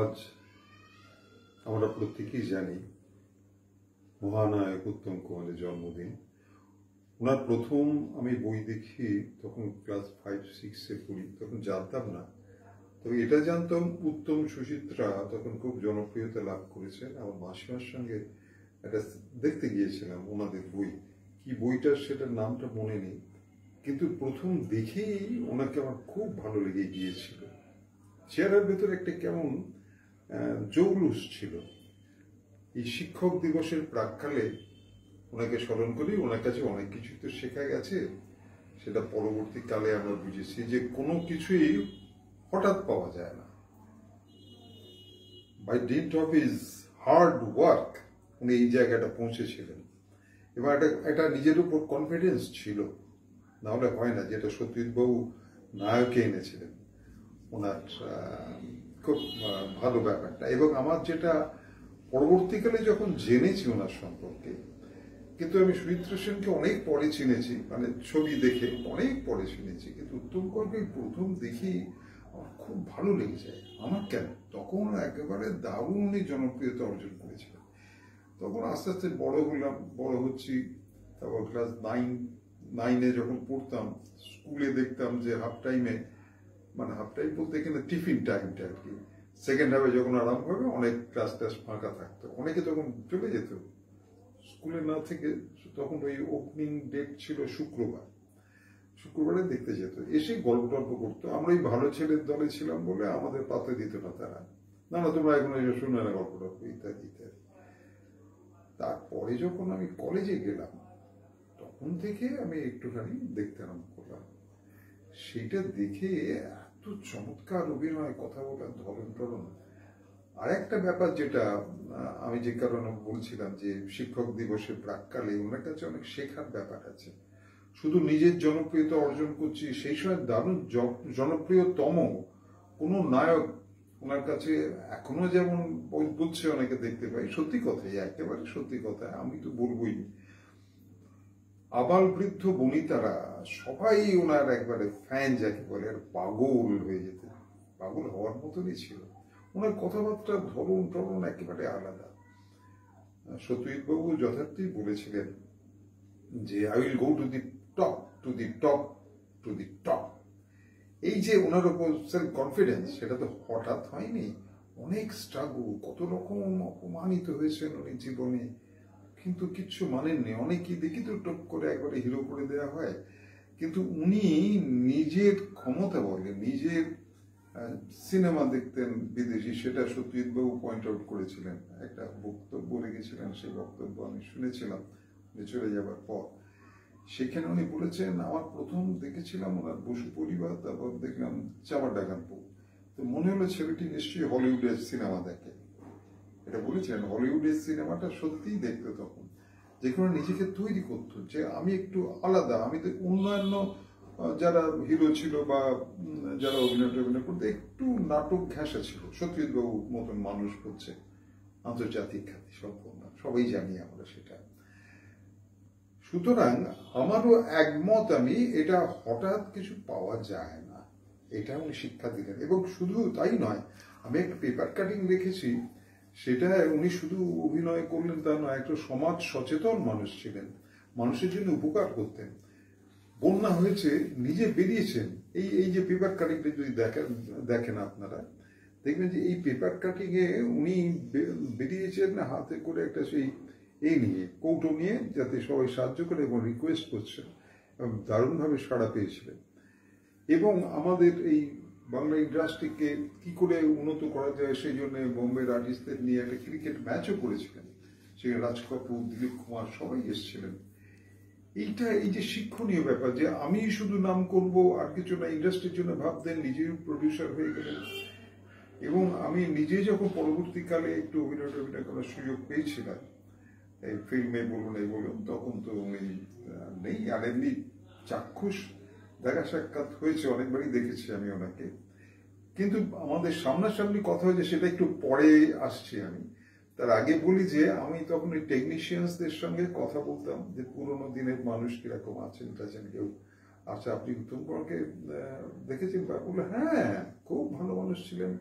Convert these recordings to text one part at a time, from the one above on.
আজ আমরা প্রত্যেকেই জানি মহানায়ক উত্তম কুমারের জন্মদিন। ওনার প্রথম আমি বই দেখি তখন ক্লাস 5-6-এ পড়ি, তখন জানতাম না। তবে এটা জানতাম উত্তম সুচিত্রা তখন খুব জনপ্রিয়তা লাভ করেছেন। আমার মাসিমার সঙ্গে একটা দেখতে গিয়েছিলাম ওনাদের বই, কি বইটা সেটার নামটা মনে নেই, কিন্তু প্রথম দেখেই ওনাকে আমার খুব ভালো লেগে গিয়েছিল। চেহারার ভেতরে একটা কেমন জৌলুস ছিল। এই শিক্ষক দিবসের প্রাক্কালে ওনাকে স্মরণ করি। ওনার কাছে অনেক কিছু তো শেখা গেছে, সেটা পরবর্তীকালে আমরা বুঝেছি যে কোনো কিছুই হঠাৎ পাওয়া যায় না। বাই ডিড অফ হিজ হার্ড ওয়ার্ক উনি এই জায়গাটা পৌঁছেছিলেন, এবং একটা নিজের উপর কনফিডেন্স ছিল, নাহলে হয় না, যেটা সত্যজিৎবাবু নায়কে এনেছিলেন। ওনার খুব ভালো ব্যাপারটা। এবং আমার যেটা পরবর্তীকালে যখন জেনেছি ওনার সম্পর্কে, কিন্তু আমি সুচিত্রা সেনকে অনেক পরে চিনেছি, মানে ছবি দেখে অনেক পরে চিনেছি, কিন্তু উত্তম কুমারকে প্রথম দেখি আমার খুব ভালো লেগে যায়। আমার কেন, তখন একেবারে দারুণ উনি জনপ্রিয়তা অর্জন করেছিলেন। তখন আস্তে আস্তে বড় হচ্ছি। তারপর ক্লাস 9-9-এ যখন পড়তাম, স্কুলে দেখতাম যে হাফ টাইম বলতে এখানে টিফিন টাইমটা আর কি, সেকেন্ড হাফে যখন আরম্ভ হবে অনেক ক্লাস ফাঁকা থাকতো, অনেকে তখন চলে যেত স্কুলে না থেকে। তখন ওই ওপেনিং ডেট ছিল শুক্রবারে দেখতে যেত, এসে গল্প করতো। আমরা ওই ভালো ছেলের দলে ছিলাম বলে আমাদের পাতে দিত না তারা, না তোমরা এখন শুনে না গল্প ইত্যাদি ইত্যাদি। তারপরে যখন আমি কলেজে গেলাম তখন থেকে আমি একটুখানি দেখতে আরম্ভ করলাম। সেটা দেখে এত চমৎকার অভিনয়, কথা বলার ধরন। আর একটা ব্যাপার যেটা আমি যে কারণে বলছিলাম যে শিক্ষক দিবসের প্রাক্কালে ওনার কাছে অনেক শেখার ব্যাপার আছে। শুধু নিজের জনপ্রিয়তা অর্জন করছি সেই সময় দারুণ জনপ্রিয়তম কোনো নায়ক ওনার কাছে এখনো যেমন বুঝছে অনেকে দেখতে পাই। সত্যি কথাই, একেবারে সত্যি কথা, আমি তো বলবোই। আবাল বৃদ্ধ বনিতারা সবাই ওনার একবারে ফ্যান, যাকে বলে, আর পাগল হয়ে যেত। পাগল হওয়ার মতনই ছিল। ওনার কথাবার্তার ধরন একেবারে আলাদা। সত্যজিৎবাবু যথার্থই বলেছিলেন যে I will go to the top, to the top, to the top. এই যে ওনার উপর সেলফ কনফিডেন্স, সেটা তো হঠাৎ হয়নি। অনেক স্ট্রাগল, কত রকম অপমানিত হয়েছেন উনি জীবনে, কিন্তু কিচ্ছু মানেননি। অনেকেই দেখি তো টপ করে একবারে হিরো করে দেওয়া হয়, কিন্তু উনি নিজের ক্ষমতা বলে নিজের সিনেমা দেখতেন বিদেশি, সেটা সত্যজিৎবাবু পয়েন্ট আউট করেছিলেন। একটা বক্তব্য রেখেছিলেন, সেই বক্তব্য আমি শুনেছিলাম চলে যাবার পর। সেখানে উনি বলেছেন, আমার প্রথম দেখেছিলাম ওনার বসু পরিবার, তারপর দেখলাম চামার ডাকানপুর, তো মনে হলো ছেলেটি নিশ্চয়ই হলিউডের সিনেমা দেখে। এটা বলেছিলেন, হলিউডের সিনেমাটা সত্যিই দেখতো তখন, যেখানে নিজেকে তৈরি করতো যে আমি একটু আলাদা। আমি তো অন্যান্য যারা হিরো ছিল বা যারা অভিনয় করতো একটু নাটক ঘেঁষা ছিল, সত্যজিৎবাবুর মতন মানুষ হচ্ছে আন্তর্জাতিক খ্যাতি সম্পন্ন, সবাই জানি আমরা সেটা। সুতরাং আমারও একমত, আমি এটা হঠাৎ কিছু পাওয়া যায় না, এটা উনি শিক্ষা দিলেন। এবং শুধু তাই নয়, আমি একটা পেপার কাটিং দেখেছি, সেটা উনি শুধু অভিনয় করলেন তা নয়, একটা সমাজ সচেতন মানুষ ছিলেন, মানুষের জন্য উপকার করতেন। বন্যা হয়েছে, নিজে বেরিয়েছেন। এই যে পেপার কাটিংটা যদি দেখেন আপনারা, দেখবেন যে এই পেপার কাটিং এ উনি বেরিয়েছেন হাতে করে একটা সেই নিয়ে, কৌটো নিয়ে, যাতে সবাই সাহায্য করে, এবং রিকোয়েস্ট করছেন, দারুণভাবে সাড়া পেয়েছিলেন। এবং আমাদের এই বাংলা ইন্ডাস্ট্রিকে কি করে উন্নত করা যায় সেই জন্য বোম্বের আর্টিস্টদের নিয়ে একটা ক্রিকেট ম্যাচও করেছিলেন, সেখানে রাজ কাপুর, দিলীপ কুমার সবাই এসেছিলেন। এই যে শিক্ষণীয় ব্যাপার, যে আমি শুধু নাম করব আর কিছু না, ইন্ডাস্ট্রির জন্য ভাবতেন, নিজেই প্রডিউসার হয়ে গেলেন। এবং আমি নিজে যখন পরবর্তীকালে একটু অভিনয় করার সুযোগ পেয়েছিলাম, এই ফিল্মে বলুন, তখন তো উনি নেই। আর এমনি চাক্ষুষ দেখা সাক্ষাৎ হয়েছে, অনেকবারই দেখেছি আমি ওনাকে, কিন্তু আমাদের সামনাসামনি কথা হয়েছে সেটা একটু পরে আসছি আমি। তার আগে বলি যে আমি তখন ওই টেকনিশিয়ানসদের সঙ্গে কথা বলতাম, যে পুরোনো দিনের মানুষ কিরকম আছেন কেউ, আচ্ছা আপনি উত্তম কুমারকে দেখেছেন? বললো হ্যাঁ, খুব ভালো মানুষ ছিলেন,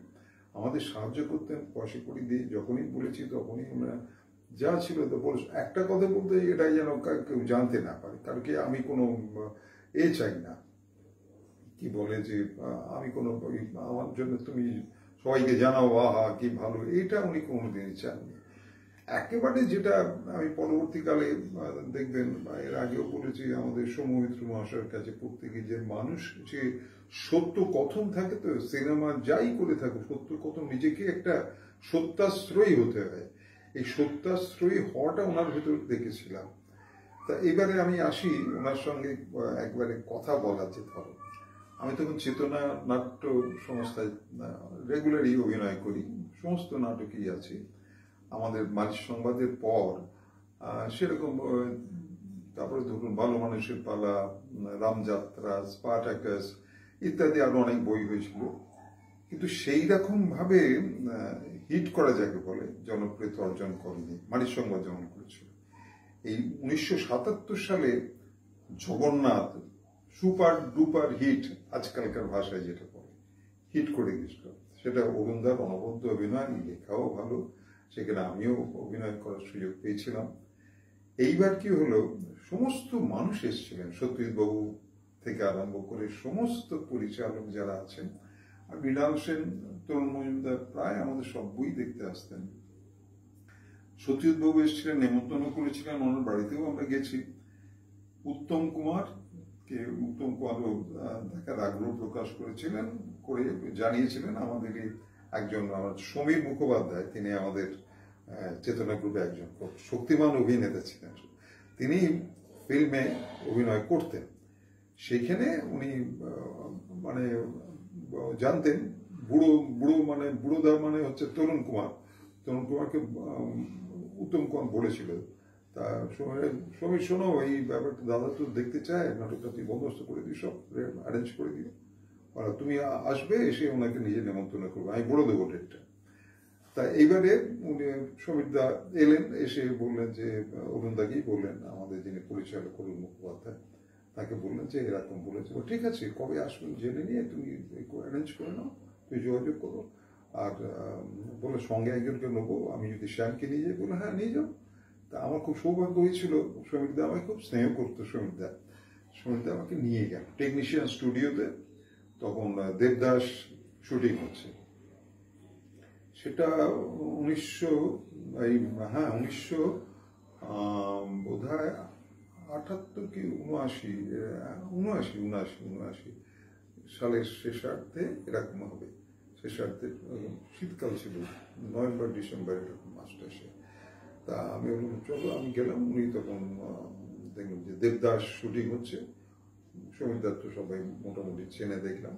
আমাদের সাহায্য করতেন পয়সা কড়ি দিয়ে, যখনই বলেছি তখনই ওনারা যা ছিল তো বলে একটা কথা বলতে, এটাই যেন কেউ জানতে না পারে, কারণ কি আমি কোনো চাই না, কি বলে যে আমি কোনো আমার জন্য তুমি সবাইকে জানাও আহা কি ভালো, এটা উনি কোনোদিনই চাননি। একেবারে যেটা আমি পরবর্তীকালে দেখবেন, এর আগেও বলেছি, আমাদের সৌমিত্র মহাশয়ের কাছে পড়তে গিয়ে, যে মানুষ যে সত্য কথন থাকে, তো সিনেমা যাই করে থাকে সত্য কথন, নিজেকে একটা সত্যাশ্রয়ী হতে হয়, এই সত্যাশ্রয়ী হওয়াটা ওনার ভেতর দেখেছিলাম। তা এবারে আমি আসি ওনার সঙ্গে একবারে কথা বলার যে ধরো, আমি তখন চেতনা নাট্য সংস্থায় রেগুলারই অভিনয় করি, সমস্ত নাটকই আছে। আমাদের মাঝ সংবাদের পর সেরকম তারপরে ধরুন ভালো মানুষের পালা, রামযাত্রা, স্পার্টাকাস ইত্যাদি আরো অনেক বই হয়েছিল, কিন্তু সেই রকম ভাবে হিট করা যাকে বলে জনপ্রিয়তা অর্জন করেনি মানিক সংবাদ যেমন করেছিল। এই 1977 সালে জগন্নাথ সুপার ডুপার হিট, আজকালকার ভাষায় যেটা বলে, হিট করে গেছিল। সেটা অরুণদার অনবদ্য অভিনয়, লেখাও ভালো, সেখানে আমিও অভিনয় করার সুযোগ পেয়েছিলাম। এইবার কি হলো, সমস্ত মানুষ এসেছিলেন, সত্যজিৎ বাবু থেকে আরম্ভ করে সমস্ত পরিচালক যারা আছেন, আর মৃণাল সেন, তরুণ মজুমদার প্রায় আমাদের সব বই দেখতে আসতেন। সত্যজিৎ বাবু এসেছিলেন, নেমন্তন্ন করেছিলেন, ওনার বাড়িতেও আমরা গেছি। উত্তম কুমার দেখার আগ্রহ প্রকাশ করেছিলেন, করে জানিয়েছিলেন আমাদের একজন সমীর মুখোপাধ্যায়, তিনি আমাদের চেতনা গ্রুপে একজন শক্তিমান অভিনেতা ছিলেন, তিনি ফিল্মে অভিনয় করতেন। সেখানে উনি মানে জানতেন, বুড়োদা মানে হচ্ছে তরুণ কুমারকে উত্তম কুমার বলেছিল, তা সমীর শোনো, এই ব্যাপারটা দাদা তো দেখতে চায়, নাটকটা তুই বন্দোবস্ত করে দিই, সব অ্যারেঞ্জ করে দিও, আর তুমি আসবে, এসে ওনাকে নিজে নেমন্তন্ন করবো, আমি বলে দেবো ডেটটা। তা এইবারে উনি সমীরদা এলেন, এসে বললেন যে অরুণদাকেই বললেন, আমাদের যিনি পরিচালক অরুণ মুখোপাধ্যায়, তাকে বললেন যে এরকম বলেছে, ঠিক আছে কবে আসবেন জেনে নিয়ে তুমি অ্যারেঞ্জ করে নাও, তুমি যোগাযোগ করো। আর বলে সঙ্গে একজনকে নেবো, আমি যদি শ্যামকে নিয়ে যাই, বলে হ্যাঁ নিয়ে যাও। তা আমার খুব সৌভাগ্য হয়েছিল, সমীরদা আমাকে খুব স্নেহ করতো, সমীরদা আমাকে নিয়ে গেল টেকনিশিয়ান স্টুডিওতে। তখন দেবদাস শুটিং হচ্ছে, সেটা 1900 বোধহয় 78 কি 79 সালের শেষার্ধে এরকম হবে, শেষার্ধে শীতকাল ছিল, নভেম্বর ডিসেম্বর এরকম মাসটা এসে। তা আমি বললাম চলো, আমি গেলাম। উনি তখন দেখলাম যে দেবদাস শুটিং হচ্ছে, সমীরদার তো সবাই মোটামুটি চেনে, দেখলাম।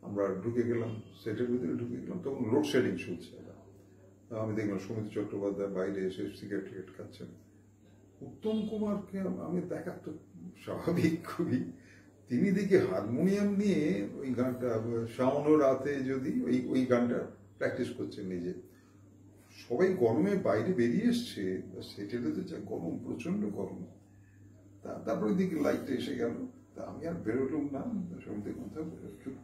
আমরা ঢুকে গেলাম, সেটের ভিতরে ঢুকে গেলাম, তখন লোডশেডিং চলছে। আমি দেখলাম সমিতি চট্টোপাধ্যায় বাইরে এসে সিগারেট খাচ্ছেন। উত্তম কুমারকে আমি দেখা তো স্বাভাবিক খুবই, তিনি দেখি হারমোনিয়াম নিয়ে ওই গানটা শাওনো রাতে যদি ওই গানটা প্র্যাকটিস করছেন নিজে। সবাই গরমে বাইরে বেরিয়ে এসছে, সেটেতে তো যা গরম, প্রচন্ড গরম। তারপরে দিকে লাইটটা এসে গেল, তা আমি আর বেরোলাম না, সমিতির কথা চুপ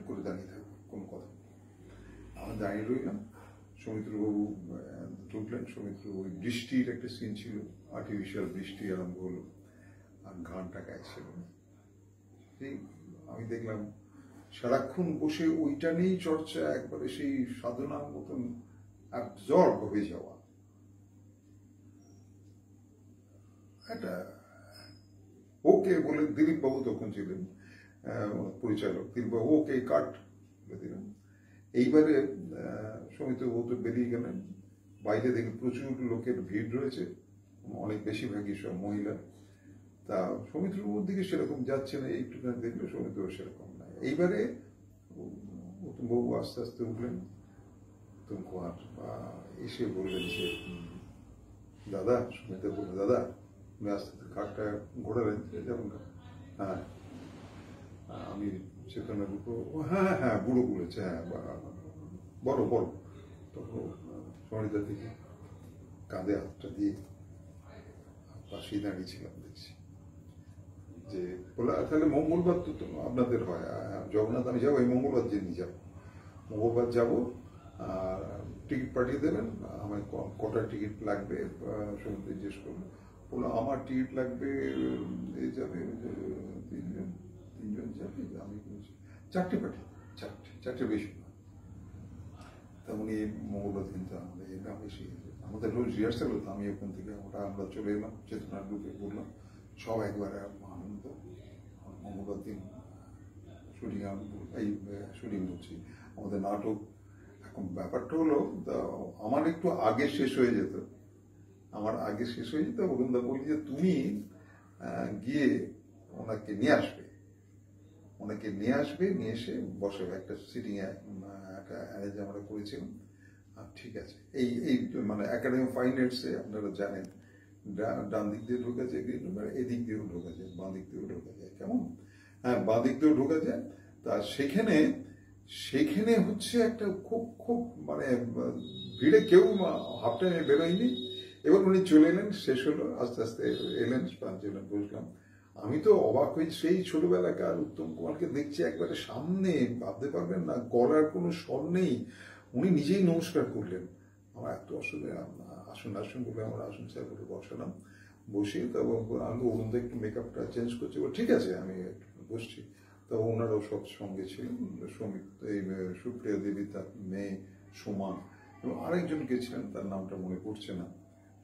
করে দাঁড়িয়ে থাকবো, কোনো কথা। আমি দাঁড়িয়ে রইলাম, সৌমিত্রবাবু ঢুকলেন। সৌমিত্রবাবু, বৃষ্টির একটা সিন ছিল, আর্টিফিশিয়াল বৃষ্টি আরম্ভ হলো, আর গানটা গাইছিল। আমি দেখলাম সারাক্ষণ বসে ওইটা নিয়েই চর্চা, একবারে সেই সাধনার মতন অ্যাবজর্ব হয়ে যাওয়া। এটা ওকে বলে দিলীপ বাবু তখন ছিলেন পরিচালক, দিলীপ বাবু ওকে কাট বলে দিলেন। এইবারে সৌমিত্রবাবু তো বেরিয়ে গেলেন, বাইরে দেখে প্রচুর লোকের ভিড় রয়েছে, অনেক বেশিরভাগই সব মহিলা। তা সৌমিত্রবাবুর দিকে সেরকম যাচ্ছে না, একটুখানি দেখলে সৌমিত্রবাবু সেরকম না। এইবারে উত্তমবাবু আস্তে আস্তে উঠলেন, উত্তম কুমার এসে বললেন যে দাদা, সৌমিত্র বললেন দাদা, উনি আস্তে আস্তে ঘাটটা ঘোরালেন, যেমন হ্যাঁ আমি চেতনা দুটো, হ্যাঁ হ্যাঁ বুড়ো বলেছে, হ্যাঁ বড় বড়। তখন সমিতার দিকে কাঁধে হাতটা দিয়ে পাশেই দাঁড়িয়েছিলাম, দেখছি যে বলে তাহলে মঙ্গলবার তো আপনাদের হয়, জগন্নাথ আমি যাবো, এই মঙ্গলবার জেনে যাবো। মঙ্গলবার যাব, আর টিকিট পাঠিয়ে দেবেন, আমার কটা টিকিট লাগবে সমুদ্রে জিজ্ঞেস করলো। বললো আমার টিকিট লাগবে, এই যাবে তিনজন যাবে, আমি চারটে পাঠিয়ে, চারটে বেশি না। তা উনি মঙ্গলবার দিন আমাদের রোজ রিহার্সাল হতো, আমি ওখান থেকে আমরা চলে এলাম চেতনার গ্রুপে, বললাম সব একবারে আনন্দ। মঙ্গলবার দিন শুটিং হচ্ছে আমাদের নাটক। এখন ব্যাপারটা হলো আমার একটু আগে শেষ হয়ে যেত, অরুণদা বলি যে তুমি গিয়ে ওনাকে নিয়ে আসবে, নিয়ে এসে বসে একটা সিটিং একটা অ্যারেঞ্জ আমরা করেছিলাম। ঠিক আছে, এই এই মানে একাডেমি অফ ফাইন আর্টসে আপনারা জানেন ডান দিক দিয়ে ঢোকা যায় গ্রিন রুম, এদিক দিয়েও ঢোকা যায়, বাঁ দিক দিয়েও ঢোকা যায়। কেমন? হ্যাঁ, বাঁ দিক দিয়েও ঢোকা যায়। তা সেখানে হচ্ছে একটা খুব মানে ভিড়ে কেউ হাফ টাইমে বেরোয়নি। এবার উনি চলে এলেন, শেষ হলো, আস্তে আস্তে এলেন, পাঁচজন বসলাম। আমি তো অবাক হই, সেই ছোটবেলাকার উত্তম কুমারকে দেখছি একবারে সামনে, ভাবতে পারবেন না, গলার কোনো স্বর নেই। উনি নিজেই নমস্কার করলেন। আমার এত অসুবিধা, আসুন বলে আমার আসুন স্যার বলে বসালাম। বসে তারপর আমি অরুণদা একটু মেকআপটা চেঞ্জ করছি, ঠিক আছে আমি বসছি। তো ওনারাও সব সঙ্গে ছিলেন, এই সুপ্রিয়া দেবী, তার মেয়ে সোমা, এবং আরেকজন কে ছিলেন তার নামটা মনে পড়ছে না,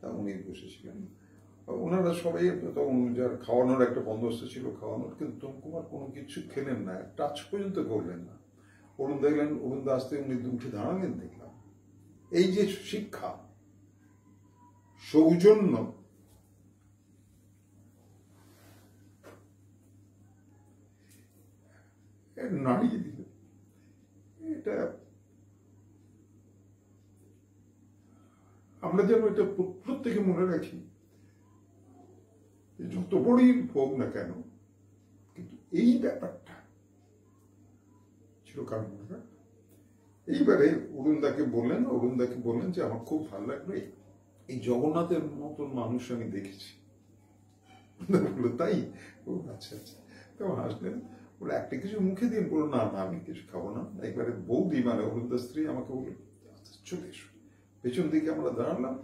তা উনি বসেছিলেন। ওনারা সবাই, তখন যার খাওয়ানোর একটা বন্দোবস্ত ছিল খাওয়ানোর, কিন্তু উত্তম কুমার কোনো কিছু খেলেন না, টাচ পর্যন্ত করলেন না। অরুণদা আসতে উনি উঠে দাঁড়ালেন, দেখলাম। এই যে শিক্ষা, সৌজন্য, নাড়িয়ে দিল। এটা আমরা যেন এটা প্রত্যেকে মনে রাখি, যত বড়ই হোক না কেন, কিন্তু এই ব্যাপারটা ছিল কারণ মনে রাখ। এইবারে অরুণদাকে বললেন যে আমার খুব ভালো লাগলো, এই জগন্নাথের মতন মানুষ আমি দেখেছি। বললো তাই? ও আচ্ছা আচ্ছা। তখন হাসলেন, বলে একটা কিছু মুখে দিয়ে, বললো না আমি কিছু খাবো না। একবারে বৌদি মানে অরুণদার স্ত্রী আমাকে বললো চলে এসো। পেছন দিকে আমরা দাঁড়ালাম,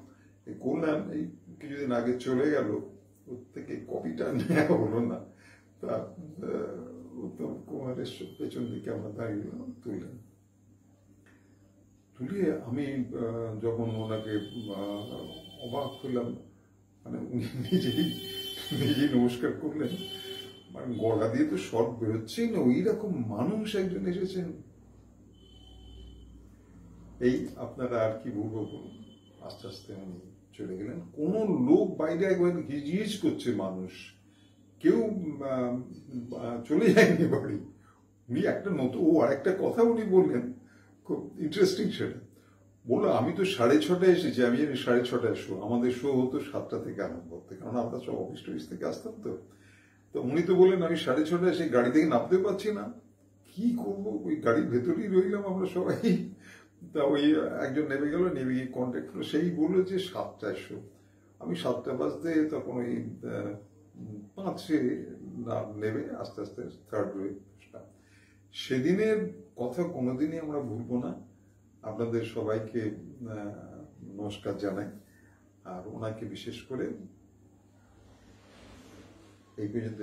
করলাম, এই কিছুদিন আগে চলে গেল, ওর থেকে কপিটা নেওয়া হলো না। তা উত্তম কুমারের পেছন দিকে আমরা দাঁড়িয়ে তুলে আমি যখন ওনাকে অবাক হলাম, মানে উনি নিজেই নমস্কার করলেন, মানে গলা দিয়ে তো স্বর বেরোচ্ছেই না, ওই রকম মানুষ একজন এসেছেন। এই আপনারা আর কি বলবো বলুন। আস্তে আস্তে উনি চলে গেলেন। কোন লোক বাইরে একবার হিজিজ করছে, মানুষ কেউ চলে যায়নি বাড়ি। উনি একটা নতুন আরেকটা কথা উনি বললেন, খুব ইন্টারেস্টিং, সেটা বললো আমি তো 6:30 এসেছি, আমি জানি 6:30 শো, আমাদের শো হতো 7টা থেকে আরম্ভ হতে, কারণ আমরা সব অফিস টফিস থেকে আসতাম। তো উনি তো বললেন আমি 6:30 এসে গাড়ি থেকে নামতেও পারছি না, কি করবো, ওই গাড়ির ভেতরেই রইলাম আমরা সবাই। তা ওই একজন নেমে গেল, নেমে গিয়ে কন্ট্যাক্ট করলো, সেই বললো যে 7টায় শো। আমি 7টা বাজতে তখন ওই 5 নেমে আস্তে আস্তে থার্ড রোয়ে বসলাম। সেদিনের কথা কোনোদিনই আমরা ভুলবো না। আপনাদের সবাইকে নমস্কার জানাই, আর ওনাকে বিশেষ করে এই পর্যন্ত